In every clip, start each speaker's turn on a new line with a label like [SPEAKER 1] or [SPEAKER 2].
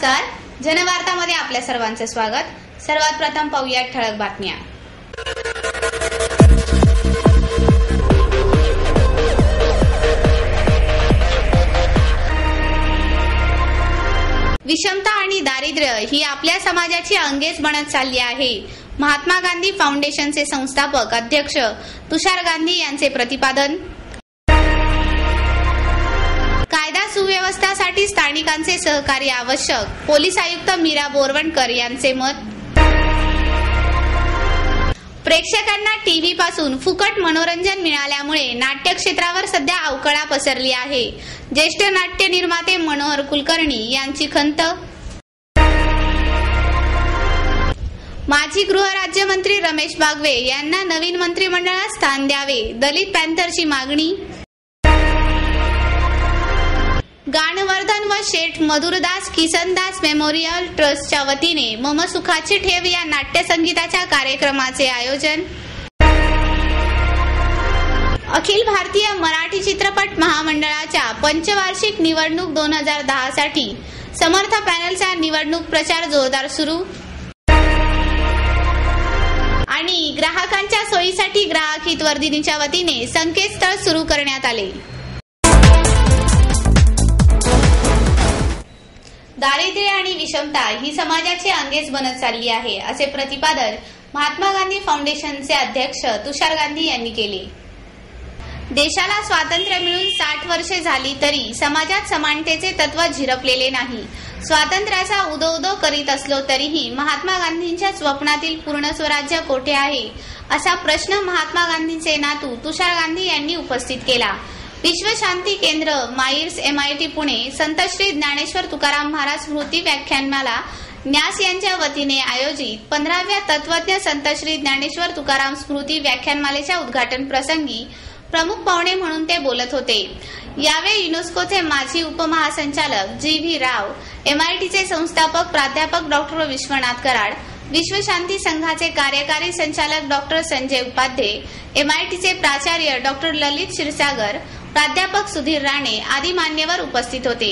[SPEAKER 1] नमस्कार, जनवार्तामध्ये आपल्या सर्वांचे स्वागत। सर्वात प्रथम पाहूया ठळक बातम्या। विषमता आणि दारिद्र्य ही आपल्या समाजाची अंगेच बनत चालली आहे। महात्मा गांधी फाउंडेशनचे संस्थापक अध्यक्ष तुषार गांधी यांचे प्रतिपादन। कायदा सुव्यवस्थेसाठी स्थानिकांचे सहकार्य आवश्यक, पोलीस आयुक्त मीरा बोरवणकर यांचे मत। प्रेक्षकांना टीव्ही पासून फुकट मनोरंजन मिळाल्यामुळे नाट्य क्षेत्रावर सध्या अवकळा पसरली आहे। ज्येष्ठ नाट्य निर्माते मनोहर कुलकर्णी यांची खंत। माजी गृहराज्यमंत्री रमेश बागवे यांना नवीन मंत्रिमंडळात स्थान द्यावे, दलित पॅंथरची मागणी। गानवर्धन व शेठ मधुरदास किसनदास मेमोरियल ट्रस्टच्या वतीने मम सुखाची ठेव या नाट्य संगीताच्या कार्यक्रमाचे आयोजन। अखिल भारतीय मराठी चित्रपट महामंडळाच्या पंचवार्षिक निवडणूक 2010 साठी समर्थ पॅनलचा निवडणूक प्रचार जोरदार सुरू। आणि ग्राहकांच्या सोयीसाठी ग्राहक हित वर्धिनीच्या वतीने संकेतस्थळ सुरू करण्यात आले। दारिद्र्य आणि विषमता ही समाजाची अंगेच बनत चालली आहे, असे प्रतिपादन महात्मा गांधी फाउंडेशनचे अध्यक्ष तुषार गांधी यांनी केले। देशाला स्वातंत्र्य मिळून 60 वर्षे झाली तरी समाजात समानतेचे तत्व झिरपलेले नाही। स्वातंत्र्याचा उदो करीत असलो तरीही महात्मा गांधींच्या स्वप्नातील पूर्ण स्वराज्य कोठे आहे, असा प्रश्न महात्मा गांधींचे नातू तुषार गांधी यांनी उपस्थित केला। विश्व शांती केंद्र माईर्स MIT पुणे संत श्री ज्ञानेश्वर तुकाराम महाराज स्मृती व्याख्यानमाला न्यास यांच्या वतीने आयोजित 15व्या तत्वज्ञ संत श्री ज्ञानेश्वर तुकाराम स्मृती व्याख्यानमालेच्या उद्घाटन प्रसंगी प्रमुख पाहुणे म्हणून ते बोलत होते। यावेळी युनेस्कोचे माजी उपमहासंचालक GV राव, MITचे संस्थापक प्राध्यापक डॉक्टर विश्वनाथ कराड, विश्व शांती संघाचे कार्यकारी संचालक डॉक्टर संजय उपाध्ये, MITचे प्राचार्य डॉक्टर ललित क्षीरसागर, प्राध्यापक सुधीर राणे आदी मान्यवर उपस्थित होते।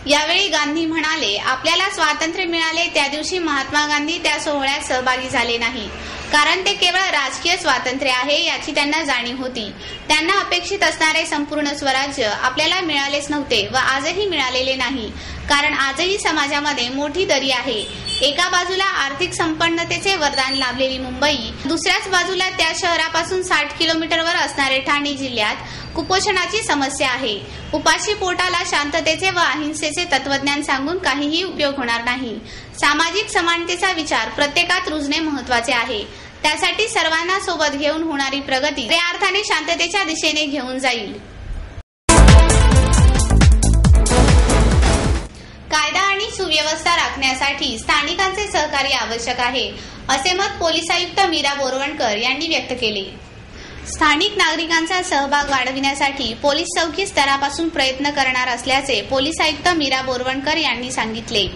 [SPEAKER 1] यावेळी गांधी म्हणाले, आपल्याला स्वातंत्र्य मिळाले त्या दिवशी महात्मा गांधी त्या सोहळ्यात सहभागी झाले नाही, कारण ते केवळ राजकीय स्वातंत्र्य आहे याची त्यांना जाणीव होती। त्यांना अपेक्षित असणारे संपूर्ण स्वराज्य आपल्याला मिळालेच नव्हते व आजही मिळालेले नाही, कारण आजही समाजामध्ये मोठी दरी आहे। एका बाजूला आर्थिक संपन्नतेचे वरदान लाभलेली मुंबई, दुसऱ्याच बाजूला त्या शहरापासून 60 किलोमीटरवर असणारे ठाणे जिल्ह्यात कुपोषणाची समस्या आहे। उपाशी पोटाला शांततेचे व अहिंसेचे तत्वज्ञान सांगून काहीही उपयोग होणार नाही। सामाजिक समानतेचा विचार प्रत्येकात रुजणे महत्वाचे आहे। त्यासाठी सर्वांना सोबत घेऊन होणारी प्रगती त्या अर्थाने शांततेच्या दिशेने घेऊन जाईल। कायदा आणि सुव्यवस्था राखण्यासाठी स्थानिकांचे सहकार्य आवश्यक आहे, असे मत पोलीस आयुक्त मीरा बोरवणकर यांनी व्यक्त केले। स्थानिक नागरिकांचा सहभाग वाढविण्यासाठी पोलीस चौकी स्तरापासून प्रयत्न करणार असल्याचे पोलीस आयुक्त मीरा बोरवणकर यांनी सांगितले।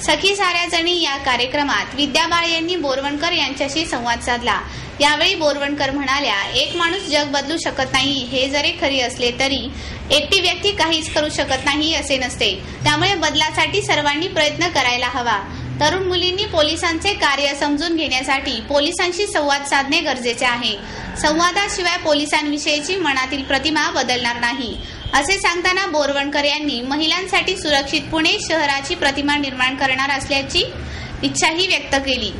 [SPEAKER 1] सखी साऱ्या जणी या कार्यक्रमात विद्या बाळ यांनी बोरवणकर यांच्याशी संवाद साधला। यावेळी बोरवणकर म्हणाल्या, एक माणूस जग बदलू शकत नाही हे जरी खरे असले तरी एकटी व्यक्ती काहीच करू शकत नाही असे नसते। त्यामुळे बदलासाठी सर्वांनी प्रयत्न करायला हवा। तरुण मुलींनी पोलिसांचे कार्य समजून घेण्यासाठी पोलिसांशी संवाद साधणे गरजेचे आहे। संवादाशिवाय पोलिसांविषयीची मनातील प्रतिमा बदलणार नाही, असे सांगताना बोरवणकर यांनी महिलांसाठी सुरक्षित पुणे शहराची प्रतिमा निर्माण करणार असल्याची इच्छाही व्यक्त केली।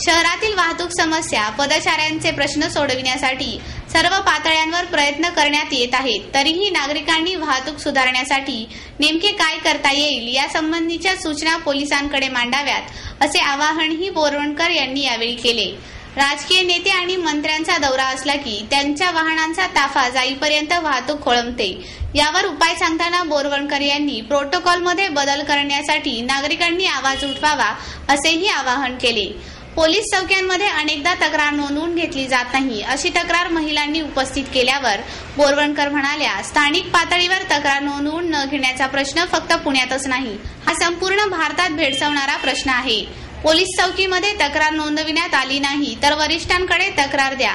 [SPEAKER 1] शहरातील वाहतूक समस्या, पदचाऱ्यांचे प्रश्न सोडविण्यासाठी सर्व पातळ्यांवर प्रयत्न करण्यात येत आहेत। तरीही नागरिकांनी वाहतूक सुधारण्यासाठी नेमके काय करता येईल यासंबंधीच्या सूचना पोलिसांकडे मांडाव्यात, असे आवाहनही बोरवणकर यांनी यावेळी केले। राजकीय नेते आणि मंत्र्यांचा दौरा असला की त्यांच्या वाहनांचा ताफा जाईपर्यंत वाहतूक खोळंबते। यावर उपाय सांगताना बोरवणकर यांनी प्रोटोकॉलमध्ये बदल करण्यासाठी नागरिकांनी आवाज उठवावा, असेही आवाहन केले। पोलीस चौक्यांमध्ये अनेकदा तक्रार नोंदवून घेतली जात नाही, अशी तक्रार महिलांनी उपस्थित केल्यावर बोरवणकर म्हणाल्या, स्थानिक पातळीवर तक्रार नोंदवून न घेण्याचा प्रश्न फक्त पुण्यातच नाही, हा संपूर्ण भारतात भेडसावणारा प्रश्न आहे। पोलीस चौकीमध्ये तक्रार नोंदविण्यात आली नाही तर वरिष्ठांकडे तक्रार द्या।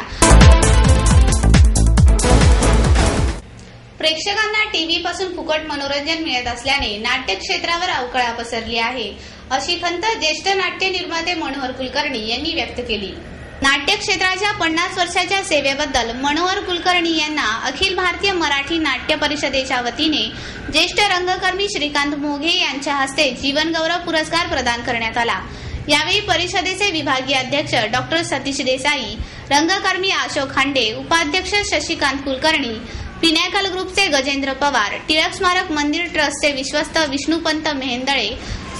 [SPEAKER 1] प्रेक्षकांना टीव्ही पासून फुकट मनोरंजन मिळत असल्याने नाट्य क्षेत्रावर अवकळा पसरली आहे, अशी खंत ज्येष्ठ नाट्य निर्माते मनोहर कुलकर्णी यांनी व्यक्त केली. नाट्य क्षेत्राच्या 50 वर्षाच्या सेवेबद्दल मनोहर कुलकर्णी यांना अखिल भारतीय मराठी नाट्य परिषदेच्या वतीने ज्येष्ठ रंगकर्मी श्रीकांत मोघे यांच्या हस्ते जीवन गौरव पुरस्कार प्रदान करण्यात आला. यावेळी परिषदेचे विभागीय अध्यक्ष डॉक्टर सतीश देसाई, रंगकर्मी अशोक खांडे, उपाध्यक्ष शशिकांत कुलकर्णी, पिनॅकल ग्रुपचे गजेंद्र पवार, टिळक स्मारक मंदिर ट्रस्टचे विश्वस्त विष्णुपंत मेहेंदळे,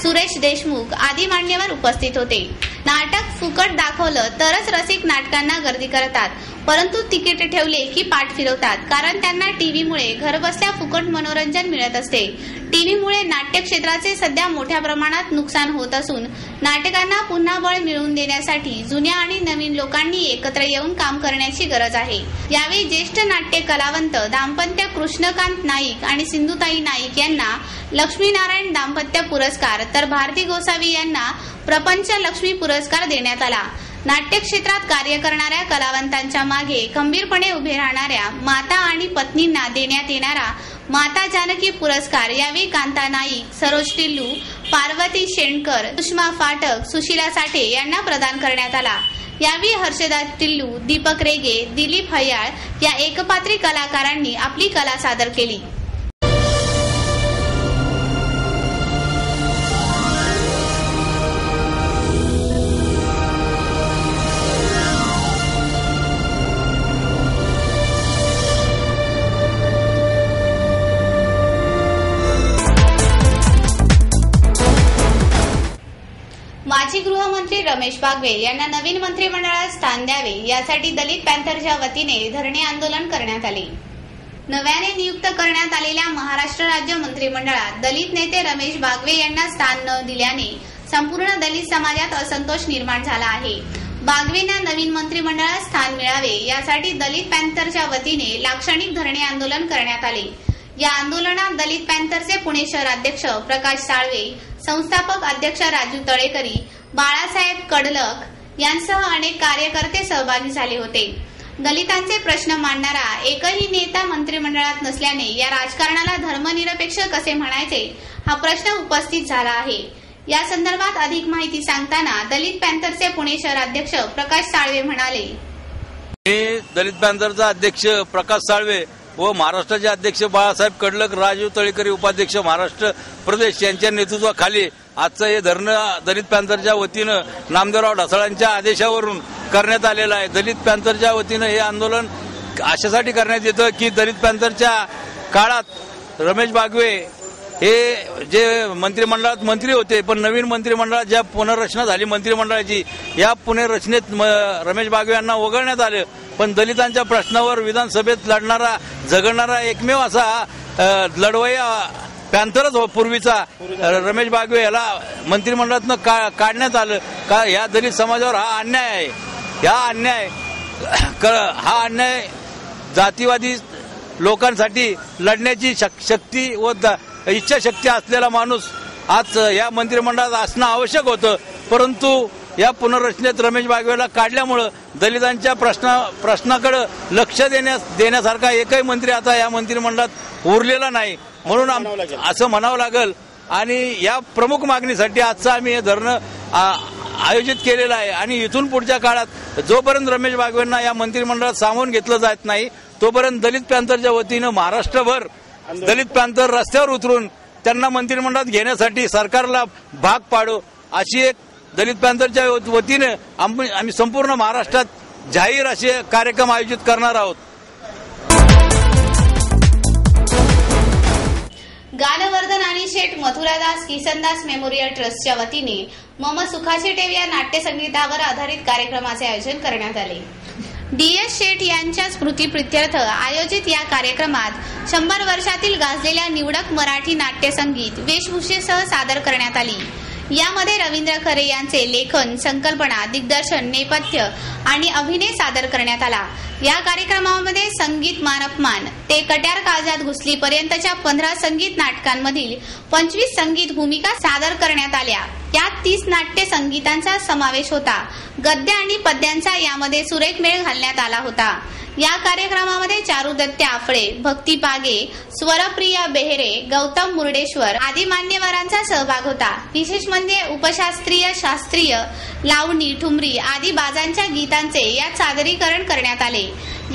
[SPEAKER 1] सुरेश देशमुख आदी मान्यवर उपस्थित होते. नाटक फुकट दाखवलं तरच रसिक नाटकांना गर्दी करतात, परंतु तिकीट ठेवले की पाठ फिरवतात, कारण त्यांना टीव्हीमुळे घरबसल्या फुकट मनोरंजन मिळत असते. टीव्हीमुळे नाट्य क्षेत्राचे सध्या मोठ्या प्रमाणात नुकसान होत असून नाटकांना पुन्हा बळ मिळवून देण्यासाठी जुन्या आणि नवीन लोकांनी एकत्र येऊन काम करण्याची गरज आहे. यावेळी ज्येष्ठ नाट्य कलावंत दाम्पत्य कृष्णकांत नाईक आणि सिंधुताई नाईक यांना लक्ष्मीनारायण दाम्पत्य पुरस्कार तर भारती गोसावी यांना प्रपंच लक्ष्मी पुरस्कार देण्यात आला. नाट्य क्षेत्रात कार्य करणाऱ्या कलावंतांच्या मागे खंबीरपणे उभे राहणाऱ्या माता आणि पत्नींना देण्यात येणारा माता जानकी पुरस्कार यावेळी कांता नाईक, सरोज टिल्लू, पार्वती शेणकर, सुषमा फाटक, सुशीला साठे यांना प्रदान करण्यात आला. यावेळी हर्षदा टिल्लू, दीपक रेगे, दिलीप हयाळ या एकपात्री कलाकारांनी आपली कला सादर केली. माजी गृहमंत्री रमेश बागवे यांना नवीन मंत्रिमंडळात स्थान द्यावे यासाठी दलित पॅंथरच्या वतीने धरणे आंदोलन करण्यात आले. नव्याने नियुक्त करण्यात आलेल्या महाराष्ट्र राज्य मंत्रिमंडळात दलित नेते रमेश बागवे यांना स्थान न दिल्याने संपूर्ण दलित समाजात असंतोष निर्माण झाला आहे. बागवेंना नवीन मंत्रिमंडळात स्थान मिळावे यासाठी दलित पॅंथरच्या वतीने लाक्षणिक धरणे आंदोलन करण्यात आले. या आंदोलनात दलित पॅंथरचे पुणे शहराध्यक्ष प्रकाश साळवे, संस्थापक अध्यक्ष राजू तळेकरी, बाळासाहेब कडलक यांसह अनेक कार्यकर्ते सहभागी झाले होते. दलितांचे प्रश्न मांडणारा एकही नेता मंत्रिमंडळात नसल्याने या राजकारणाला धर्मनिरपेक्ष कसे म्हणायचे हा प्रश्न उपस्थित झाला आहे. या संदर्भात अधिक माहिती सांगताना दलित पॅंथरचे पुणे शहराध्यक्ष प्रकाश साळवे म्हणाले,
[SPEAKER 2] दलित पॅंथरचा अध्यक्ष प्रकाश साळवे व महाराष्ट्राचे अध्यक्ष बाळासाहेब कडलक, राजू तळेकरी उपाध्यक्ष महाराष्ट्र प्रदेश यांच्या नेतृत्वाखाली आजचं हे धरणं दलित पॅंथरच्या वतीनं नामदेवराव ढसाळांच्या आदेशावरून करण्यात आलेलं आहे. दलित पॅंथरच्या वतीनं हे आंदोलन अशासाठी करण्यात येतं की दलित पॅंथरच्या काळात रमेश बागवे हे जे मंत्रिमंडळात मंत्री होते, पण नवीन मंत्रिमंडळात ज्या पुनर्रचना झाली मंत्रिमंडळाची, या पुनर्रचनेत रमेश बागवे यांना वगळण्यात आलं. पण दलितांच्या प्रश्नावर विधानसभेत लढणारा झगडणारा एकमेव असा लढवय्या पॅंथरच पूर्वीचा रमेश बागवे याला मंत्रिमंडळातनं काढण्यात आलं. का या दलित समाजावर हा अन्याय आहे. हा अन्याय जातीवादी लोकांसाठी लढण्याची शक्ती व इच्छाशक्ती असलेला माणूस आज या मंत्रिमंडळात असणं आवश्यक होतं. परंतु या पुनर्रचनेत रमेश बागवेला काढल्यामुळं दलितांच्या प्रश्नाकडे लक्ष देण्यासारखा एकही मंत्री आता या मंत्रिमंडळात उरलेला नाही, म्हणून असं म्हणावं लागेल. आणि या प्रमुख मागणीसाठी आजचं आम्ही हे धरणं आयोजित केलेलं आहे. आणि इथून पुढच्या काळात जोपर्यंत रमेश बागवेंना या मंत्रिमंडळात सामावून घेतलं जात नाही, तोपर्यंत दलित पॅंथरच्या वतीनं महाराष्ट्रभर दलित पॅंथर रस्त्यावर उतरून त्यांना मंत्रिमंडळात घेण्यासाठी सरकारला भाग पाडू, अशी एक दलित पॅंथरच्या वतीने आम्ही संपूर्ण महाराष्ट्रात जाहीर असे कार्यक्रम आयोजित करणार आहोत.
[SPEAKER 1] गानवर्धन आणि शेठ मथुरादास किसनदास मेमोरियल ट्रस्टच्या वतीने मम सुखाची टेव या नाट्यसंगीतावर आधारित कार्यक्रमाचे आयोजन करण्यात आले. DS शेठ यांच्या स्मृतीप्रित्यर्थ आयोजित या कार्यक्रमात 100 वर्षातील गाजलेल्या निवडक मराठी नाट्यसंगीत वेशभूषेसह सादर करण्यात आली. यामध्ये रवींद्र खरे यांचे लेखन, संकल्पना, दिग्दर्शन, नेपथ्य आणि अभिनय सादर करण्यात आला. या कार्यक्रमामध्ये संगीत मान अपमान ते कट्यार काळजात घुसली पर्यंतच्या 15 संगीत नाटकांमधील 25 संगीत भूमिका सादर करण्यात आल्या. यात 30 नाट्य संगीतांचा समावेश होता. गद्य आणि पद्यांचा यामध्ये सुरेख मेळ घालण्यात आला होता. या कार्यक्रमामध्ये चारुदत्त आफळे, भक्ती पागे, स्वरप्रिया बेहरे, गौतम मुर्डेश्वर आदी मान्यवरांचा सहभाग होता। विशेष म्हणजे उपशास्त्रीय, शास्त्रीय, लावणी, ठुमरी आदी बाजांच्या गीतांचे यात सादरीकरण करण्यात आले।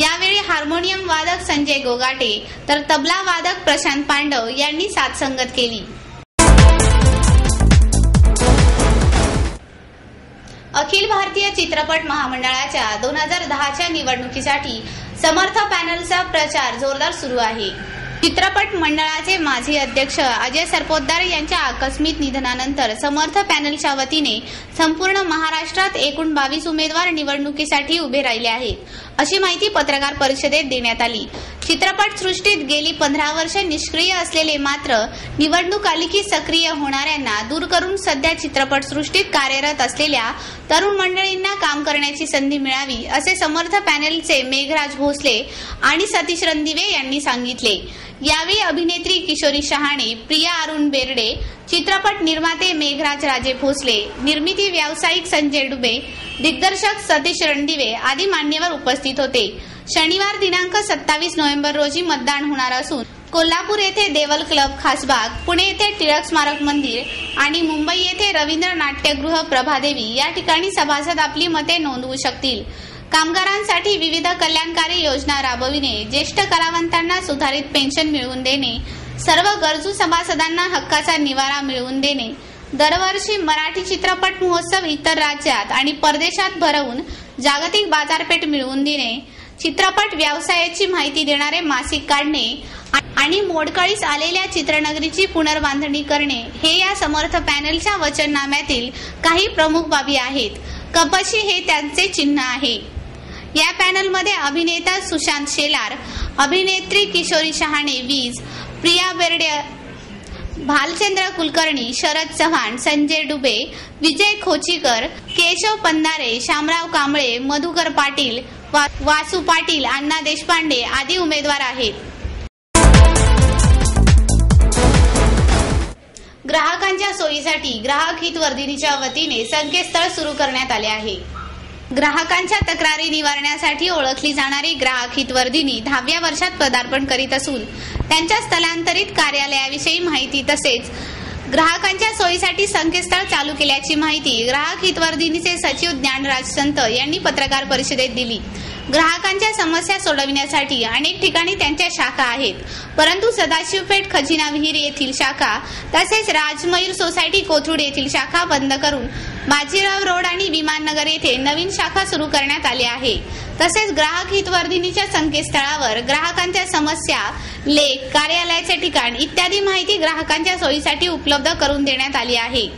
[SPEAKER 1] यावेळी हार्मोनियम वादक संजय गोगाटे तर तबला वादक प्रशांत पांडव यांनी साथ संगत केली। अखिल भारतीय चित्रपट महामंडळाच्या 2010च्या निवडणुकीसाठी समर्थ पॅनलचा प्रचार जोरदार सुरू आहे। चित्रपट मंडळाचे माजी अध्यक्ष अजय सरपोतदार यांच्या आकस्मिक निधनानंतर समर्थ पॅनलच्या वतीने संपूर्ण महाराष्ट्रात एकूण 22 उमेदवार निवडणुकीसाठी उभे राहिले आहेत, अशी माहिती पत्रकार परिषदेत देण्यात आली। चित्रपट सृष्टीत गेली 15 वर्ष निष्क्रिय असलेले मात्र निवडणूक आली की सक्रिय होणाऱ्यांना दूर करून सध्या चित्रपट सृष्टीत कार्यरत असलेल्या तरुण मंडळींना काम करण्याची संधी मिळावी, असे समर्थ पॅनलचे मेघराज भोसले आणि सतीश रणदिवे यांनी सांगितले। यावेळी अभिनेत्री किशोरी शहाणे, प्रिया अरुण बेर्डे, चित्रपट निर्माते मेघराज राजे भोसले, निर्मिती व्यावसायिक संजय डुबे, दिग्दर्शक सतीश रणदिवे आदी मान्यवर उपस्थित होते। शनिवार दिनांक 27 नोव्हेंबर रोजी मतदान होणार असून कोल्हापूर येथे देवल क्लब खासबाग, पुणे येथे टिळक स्मारक मंदिर आणि मुंबई येथे रवींद्र नाट्यगृह प्रभादेवी या ठिकाणी सभासद आपली मते नोंदवू शकतील। कामगारांसाठी विविध कल्याणकारी योजना राबविणे, ज्येष्ठ कलावंतांना सुधारित पेन्शन मिळवून देणे, सर्व गरजू सभासदांना हक्काचा निवारा मिळवून देणे, दरवर्षी मराठी चित्रपट महोत्सव इतर राज्यात आणि परदेशात भरवून जागतिक बाजारपेठ मिळवून देणे, चित्रपट व्यवसायाची माहिती देणारे मासिक काढणे आणि मोडकळीस आलेल्या चित्रनगरीची पुनर्बांधणी करणे हे या समर्थ पॅनलच्या वचननाम्यातील काही प्रमुख बाबी आहेत। कपशी हे त्यांचे चिन्ह आहे। या पॅनलमध्ये अभिनेता सुशांत शेलार, अभिनेत्री किशोरी शहाणे, वीज, प्रिया बेर्डे, भालचंद्र कुलकर्णी, शरद चव्हाण, संजय डुबे, विजय खोचीकर, केशव पंधारे, शामराव कांबळे, मधुकर पाटील, वासू पाटील, अण्णा देशपांडे आदी उमेदवार आहेत। ग्राहकांच्या सोयीसाठी ग्राहक हित वर्धिनीच्या वतीने संकेतस्थळ सुरू करण्यात आले आहे। ग्राहकांच्या तक्रारी निवारण्यासाठी ओळखली जाणारी ग्राहक हित वर्धिनी 10व्या वर्षात पदार्पण करीत असून त्यांच्या स्थलांतरित कार्यालयाविषयी माहिती तसेच ग्राहकांच्या सोयीसाठी संकेतस्थळ चालू केल्याची माहिती ग्राहक हित वर्धिनीचे सचिव ज्ञानराज संत यांनी पत्रकार परिषदेत दिली। ग्राहकांच्या समस्या सोडविण्यासाठी अनेक ठिकाणी त्यांच्या शाखा आहेत, परंतु सदाशिवपेठ खजिना विहीर येथील शाखा तसेच राजमयूर सोसायटी कोथरूड येथील शाखा बंद करून बाजीराव रोड आणि विमाननगर येथे नवीन शाखा सुरू करण्यात आली आहे। तसेच ग्राहक हित वर्धिनीच्या संकेतस्थळावर ग्राहकांच्या समस्या, लेख, कार्यालयाचे ठिकाण इत्यादी माहिती ग्राहकांच्या सोयीसाठी उपलब्ध करून देण्यात आली आहे।